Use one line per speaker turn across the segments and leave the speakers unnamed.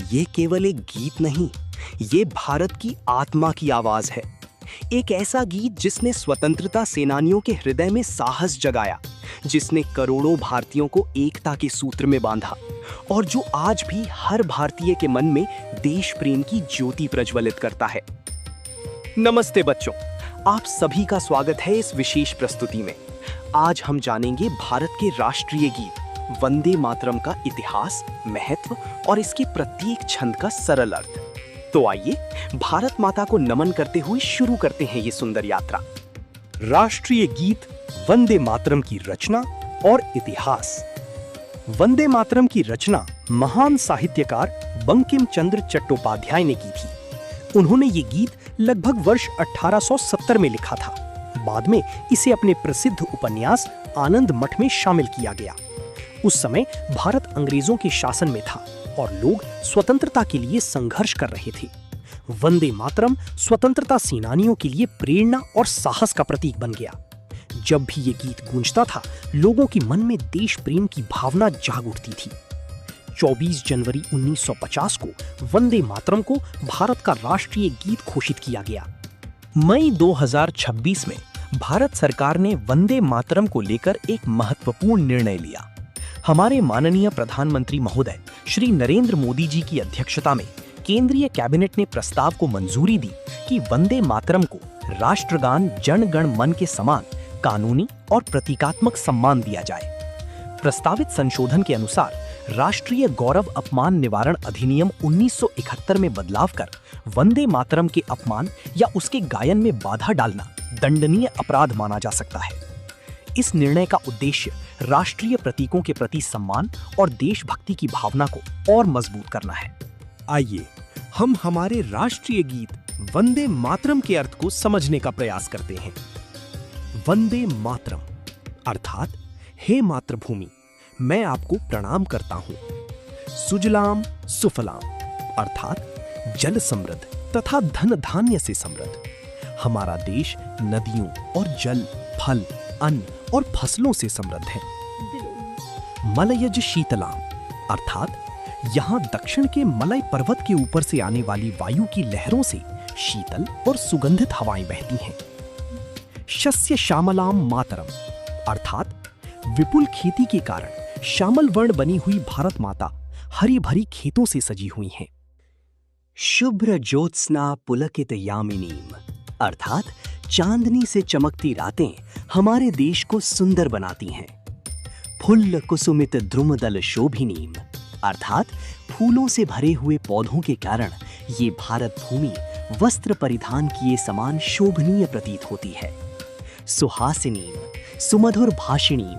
ये केवल एक गीत नहीं, ये भारत की आत्मा की आवाज है। एक ऐसा गीत जिसने स्वतंत्रता सेनानियों के हृदय में साहस जगाया, जिसने करोड़ों भारतीयों को एकता के सूत्र में बांधा और जो आज भी हर भारतीय के मन में देश प्रेम की ज्योति प्रज्वलित करता है। नमस्ते बच्चों, आप सभी का स्वागत है इस विशेष प्रस्तुति में। आज हम जानेंगे भारत के राष्ट्रीय गीत वंदे मातरम का इतिहास, महत्व और इसके प्रत्येक छंद का सरल अर्थ। तो आइए भारत माता को नमन करते हुए शुरू करते हैं ये सुंदर यात्रा। राष्ट्रीय गीत वंदे मातरम की रचना और इतिहास। वंदे मातरम की रचना महान साहित्यकार बंकिम चंद्र चट्टोपाध्याय ने की थी। उन्होंने ये गीत लगभग वर्ष 1870 में लिखा था। बाद में इसे अपने प्रसिद्ध उपन्यास आनंद मठ में शामिल किया गया। उस समय भारत अंग्रेजों के शासन में था और लोग स्वतंत्रता के लिए संघर्ष कर रहे थे। वंदे मातरम स्वतंत्रता सेनानियों के लिए प्रेरणा और साहस का प्रतीक बन गया। जब भी ये गीत गूंजता था, लोगों के मन में देश प्रेम की भावना जाग उठती थी। 24 जनवरी 1950 को वंदे मातरम को भारत का राष्ट्रीय गीत घोषित किया गया। मई 2026 में भारत सरकार ने वंदे मातरम को लेकर एक महत्वपूर्ण निर्णय लिया। हमारे माननीय प्रधानमंत्री महोदय श्री नरेंद्र मोदी जी की अध्यक्षता में केंद्रीय कैबिनेट ने प्रस्ताव को मंजूरी दी कि वंदे मातरम को राष्ट्रगान जन गण मन के समान कानूनी और प्रतीकात्मक सम्मान दिया जाए। प्रस्तावित संशोधन के अनुसार राष्ट्रीय गौरव अपमान निवारण अधिनियम 1971 में बदलाव कर वंदे मातरम के अपमान या उसके गायन में बाधा डालना दंडनीय अपराध माना जा सकता है। इस निर्णय का उद्देश्य राष्ट्रीय प्रतीकों के प्रति सम्मान और देशभक्ति की भावना को और मजबूत करना है। आइए हम हमारे राष्ट्रीय गीत वंदे मातरम के अर्थ को समझने का प्रयास करते हैं। वंदे मातरम अर्थात हे मातृभूमि, मैं आपको प्रणाम करता हूं। सुजलाम सुफलाम अर्थात जल समृद्ध तथा धन धान्य से समृद्ध। हमारा देश नदियों और जल, फल, अन्न और फसलों से समृद्ध है। मलयज शीतलाम अर्थात यहाँ दक्षिण के मलय पर्वत के ऊपर से आने वाली वायु की लहरों से शीतल और सुगंधित हवाएं बहती हैं। शस्य श्यामलाम मातरम अर्थात विपुल खेती के कारण श्यामल वर्ण बनी हुई भारत माता हरी भरी खेतों से सजी हुई हैं। शुभ्र ज्योत्स्ना पुलकित यामिनीम अर्थात चांदनी से चमकती रातें हमारे देश को सुंदर बनाती हैं। फुल्ल कुसुमित द्रुमदल शोभिनीम अर्थात फूलों से भरे हुए पौधों के कारण ये भारत भूमि वस्त्र परिधान किए समान शोभनीय प्रतीत होती है। सुहासिनीम सुमधुर भाषिणीम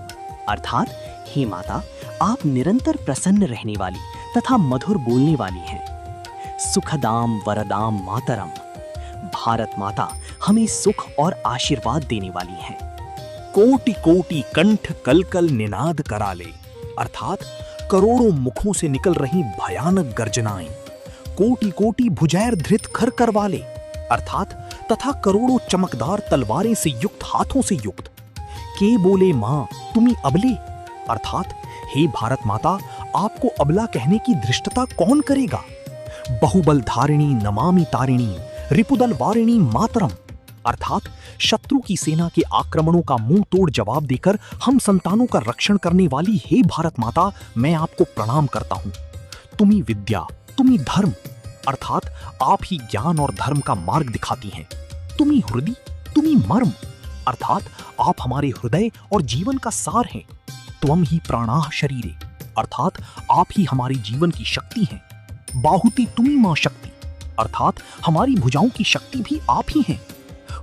अर्थात हे माता, आप निरंतर प्रसन्न रहने वाली तथा मधुर बोलने वाली हैं। सुखदाम वरदाम मातरम भारत माता हमें सुख और आशीर्वाद देने वाली हैं। कोटि कोटि कंठ कलकल निनाद कराले अर्थात करोड़ों मुखों से निकल रही भयानक गर्जनाएं। कोटि कोटि भुजैर धृत खर करवाले अर्थात तथा करोड़ों चमकदार तलवारें से युक्त हाथों से युक्त। के बोले मां तुम्ही अबले अर्थात हे भारत माता, आपको अबला कहने की धृष्टता कौन करेगा। बहुबल धारिणी नमामि तारिणी रिपुदल वारिणी मातरम अर्थात शत्रु की सेना के आक्रमणों का मुंह तोड़ जवाब देकर हम संतानों का रक्षण करने वाली हे भारत माता, मैं आपको प्रणाम करता हूं। तुम्ही विद्या, तुम्ही धर्म अर्थात आप ही ज्ञान और धर्म का मार्ग दिखाती हैं। तुम्ही हृदय, तुम्ही मर्म अर्थात आप हमारे हृदय और जीवन का सार हैं। त्वम ही प्राणाः शरीरे अर्थात आप ही हमारे जीवन की शक्ति हैं। बाहुति तुम्ही मां शक्ति अर्थात हमारी भुजाओं की शक्ति भी आप ही हैं।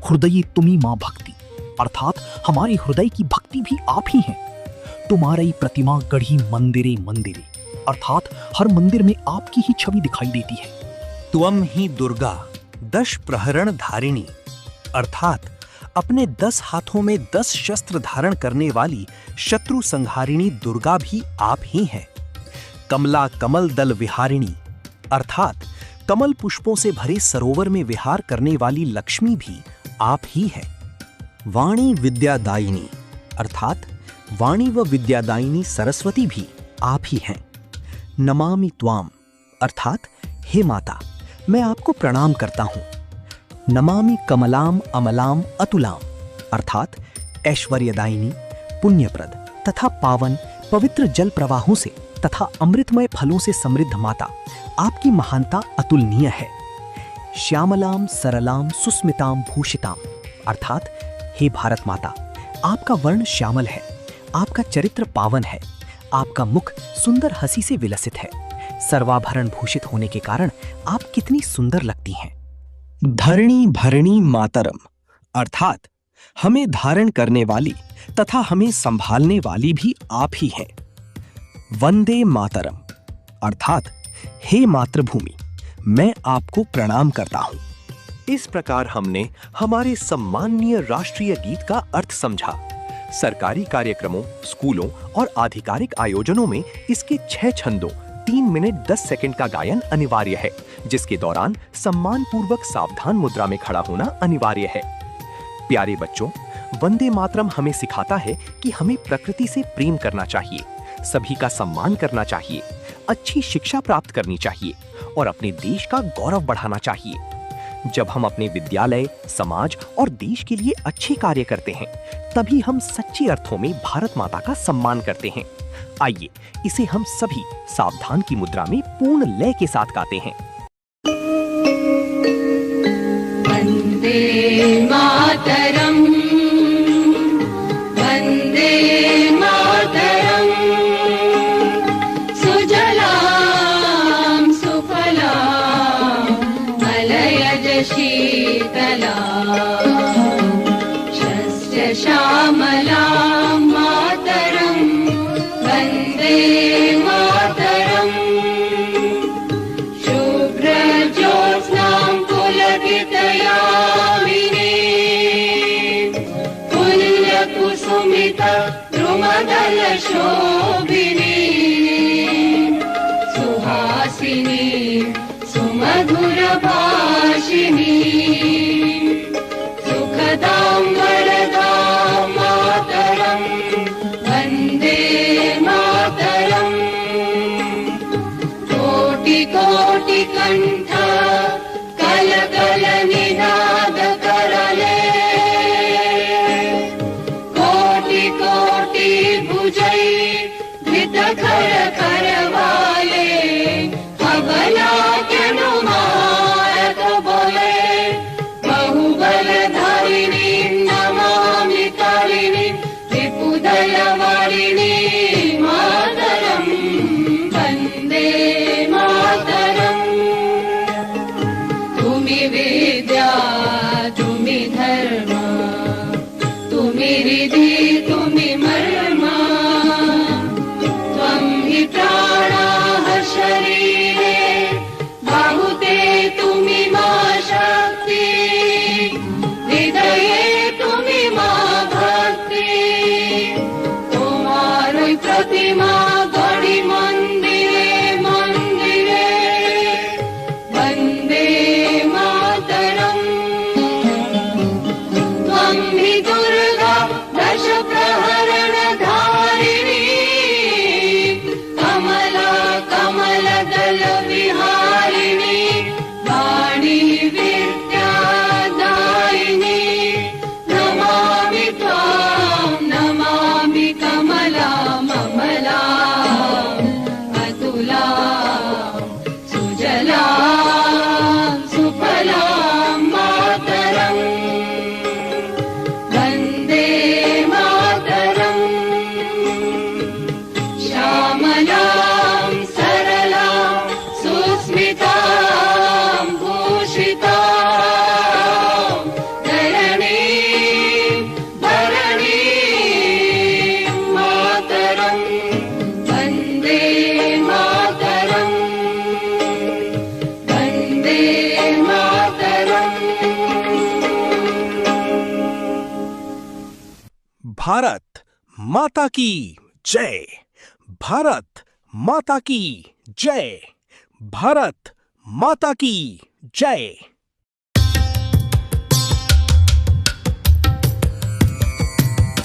हृदय तुम्ही मां भक्ति अर्थात हमारे हृदय की भक्ति भी आप ही हैं। तुम्हारी प्रतिमा गढ़ी मंदिरे मंदिरे अर्थात हर मंदिर में आपकी ही छवि दिखाई देती है। त्वम ही दुर्गा दश प्रहरण धारिणी अर्थात अपने 10 हाथों में 10 शस्त्र धारण करने वाली शत्रु संहारिणी दुर्गा भी आप ही हैं। कमला कमल दल विहारिणी अर्थात कमल पुष्पों से भरे सरोवर में विहार करने वाली लक्ष्मी भी आप ही हैं। वाणी विद्यादायिनी अर्थात वाणी व विद्यादायिनी सरस्वती भी आप ही हैं। नमामि त्वाम अर्थात हे माता, मैं आपको प्रणाम करता हूँ। नमामि कमलाम अमलाम अतुलाम, अर्थात ऐश्वर्यदायिनी, पुण्यप्रद तथा पावन पवित्र जल प्रवाहों से तथा अमृतमय फलों से समृद्ध माता, आपकी महानता अतुलनीय है। श्यामलाम सरलाम सुस्मिताम भूषिताम, अर्थात हे भारत माता, आपका वर्ण श्यामल है, आपका चरित्र पावन है, आपका मुख सुंदर हंसी से विलसित है। सर्वाभरण भूषित होने के कारण आप कितनी सुंदर लगती हैं। धरणी भरणी मातरम, अर्थात हमें धारण करने वाली तथा हमें संभालने वाली भी आप ही हैं। वंदे मातरम, अर्थात हे मातृभूमि, मैं आपको प्रणाम करता हूं। इस प्रकार हमने हमारे सम्माननीय राष्ट्रीय गीत का अर्थ समझा। सरकारी कार्यक्रमों, स्कूलों और आधिकारिक आयोजनों में इसके 6 छंदों 3 मिनट 10 सेकंड का गायन अनिवार्य है, जिसके दौरान सम्मानपूर्वक सावधान मुद्रा में खड़ा होना अनिवार्य है। प्यारे बच्चों, वंदे मातरम हमें सिखाता है कि हमें प्रकृति से प्रेम करना चाहिए, सभी का सम्मान करना चाहिए, अच्छी शिक्षा प्राप्त करनी चाहिए और अपने देश का गौरव बढ़ाना चाहिए। जब हम अपने विद्यालय, समाज और देश के लिए अच्छे कार्य करते हैं, तभी हम सच्चे अर्थों में भारत माता का सम्मान करते हैं। आइए इसे हम सभी सावधान की मुद्रा में पूर्ण लय के साथ गाते हैं।
वंदे मातरम, वंदे मातरम, सुजलाम सुफलाम मलयज शीतलाम, शस्य श्यामलाम मातरम, वंदे मातरम, शुभ्रज्योत्स्नां पुलकितयामिनीं, पुल्यकुसुमित द्रुमदलशोभिनीं, सुहासिनीं सुमधुरभाषिणीं, सुखदां वरदां मातरं, वन्दे मातरम्। कोटि कोटि कंठ कल कल निनाद करले, कोटि कोटि भुजै धृत खर करवाले, अबला अनुमानक बोले, बहुबलधारिणी नमामि तारिणी, विपुदलवारिणी मातरं, वन्दे मातरम्। तुमि विद्या तुमि धर्म, तुमि रिधि तुमि मर्म, त्वं हि प्राणाः शरीरे, बाहुते तुमि मा शक्ति, हृदये तुमि मा भक्ति, तुम्हारी प्रतिमा गढ़ी मंदिरे मंदिरे, वंदे मातरम। त्वं हि दुर्गा दश प्रहरण धारिणी, कमला कमल दल विहारिणी, वाणी विद्यादायिनी, नमामि त्वां नमामि कमलाम् अमलाम् अतुलाम् सुजलाम् सुफलाम् मातरम्, वन्दे मातरम्। श्यामलां सरलां सुस्मितां भूषितां, धरणीं भरणीं मातरं, वन्दे मातरम्, वन्दे मातरम्।
भारत माता की जय। भारत माता की जय। भारत माता की जय।